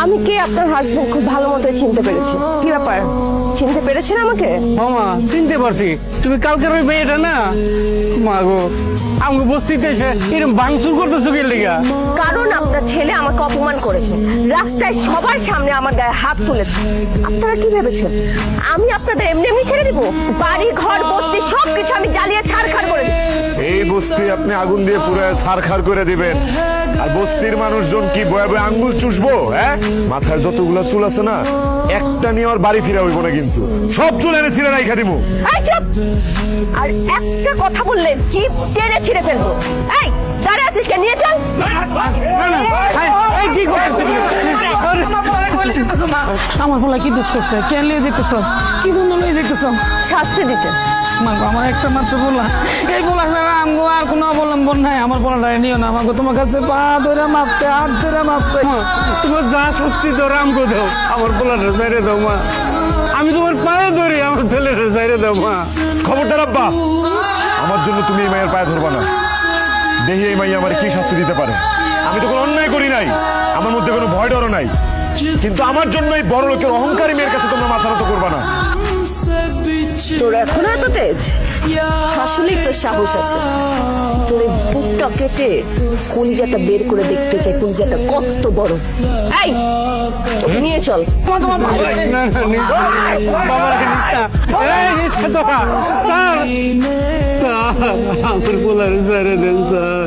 আমি কে আপনার হাজবেন্ড খুব ভালো মতো চিনতে পেরেছি। কি ব্যাপার, চিনতে পেরেছেন আমাকে? মামা চিনতে পারছি, তুমি কালকের ওই মেয়েটা না? মা গো, আমাকে বস্তিতে এসে এরকম ভাঙচুর করতেছো কি লিগা? কারণ আপনার ছেলে আমাকে অপমান করেছে, রাস্তায় সবার সামনে আমার গায়ে হাত তুলেছে। আপনারা কি ভেবেছেন আমি আপনাদের এমনি এমনি ছেড়ে দিব? বাড়ি ঘর বস্তি সবকিছু আমি জ্বালিয়ে ছারখার করে দিব। এই বস্তি আপনি আগুন দিয়ে পুরো ছারখার করে দিবেন, আর বস্তির মানুষজন কি বয়ে বয়ে আঙ্গুল চুষবো? হ্যাঁ, মাথায় যতগুলো চুল আছে না, একটা নিয়ে আর বাড়ি ফিরা হইব না, কিন্তু সব চুল এনে ছিঁড়ে রাইখা দিব। এই চুপ! আর একটা কথা বললে জিভ টেনে ছিঁড়ে ফেলবো। এই দাঁড়া আছিস কেন? নিয়ে চল। এই কি করতে? আমার বলা কি দোষ করছে? কেন লিয়ে যেতেছ? কি জন্য লিয়ে যেতেছ? শাস্তি দিতে। মাগো, আমার একটা মাত্র বলা, এই বলা ছাড়া আমগো আর কোনো অবলম্বন নাই। আমার বলাটা নিও না মাগো, তোমার কাছে পা ধরে মাপছে, হাত ধরে মাপছে। তোমার যা শাস্তি দাও রামগো দাও, আমার পোলাটা ছেড়ে দাও মা। আমি তোমার পায়ে ধরি, আমার ছেলেটা ছেড়ে দাও মা। খবরদার আব্বা, আমার জন্য তুমি এই মায়ের পায়ে ধরবা না। দেখি এই মাই আমার কি শাস্তি দিতে পারে। আমি তো কোনো অন্যায় করি নাই, আমার মধ্যে কোনো ভয় ডরও নাই, কিন্তু আমার জন্য এই বড় লোকের অহংকারী মেয়ের কাছে তোমরা মাথা নত করবা না। তোর এখনো এত তেজ? আসলেই তোর সাহস আছে। তোর এই বুকটা কেটে কলিজাটা বের করে দেখতে চাই, কলিজাটা কত বড়। এই তোকে নিয়ে চল। তোমার ভালো লাগে? না না, বাবা আমার পোলার ছেড়ে দেন স্যার।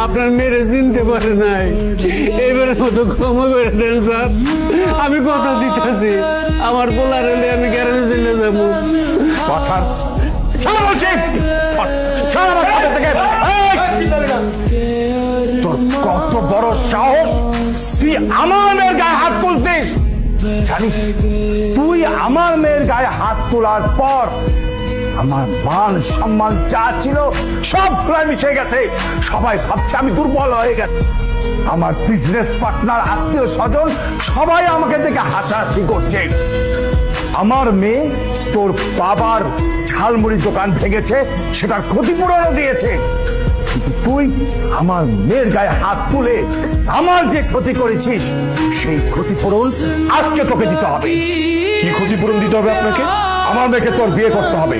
আপনার মেরে চিনতে পারে নাই, এবারের মতো ক্ষমা করে দেন স্যার। আমি কথা দিতেছি, আমার পোলার হলে আমি গ্যারেজে চলে যাবো। পাছার ছাড়া বলছি, ছাড়া আমার সাথে থেকে। তোর কত বড় সাহস, তুই আমার মেয়ের গায়ে হাত তুলছিস? জানিস, তুই আমার মেয়ের গায়ে হাত তোলার পর আমার মান সম্মান যা ছিল সব ধুলায় মিশে গেছে। সবাই ভাবছে আমি দুর্বল হয়ে গেছি। আমার বিজনেস পার্টনার, আত্মীয় স্বজন সবাই আমাকে দেখে হাসাহাসি করছে। আমার মেয়ে তোর বাবার ঝালমুড়ি দোকান ভেঙেছে, সেটার ক্ষতিপূরণও দিয়েছে, কিন্তু তুই আমার মেয়ের গায়ে হাত তুলে আমার যে ক্ষতি করেছিস সেই ক্ষতিপূরণ আজকে তোকে দিতে হবে। কি ক্ষতিপূরণ দিতে হবে আপনাকে? আমার মেয়েকে তোর বিয়ে করতে হবে।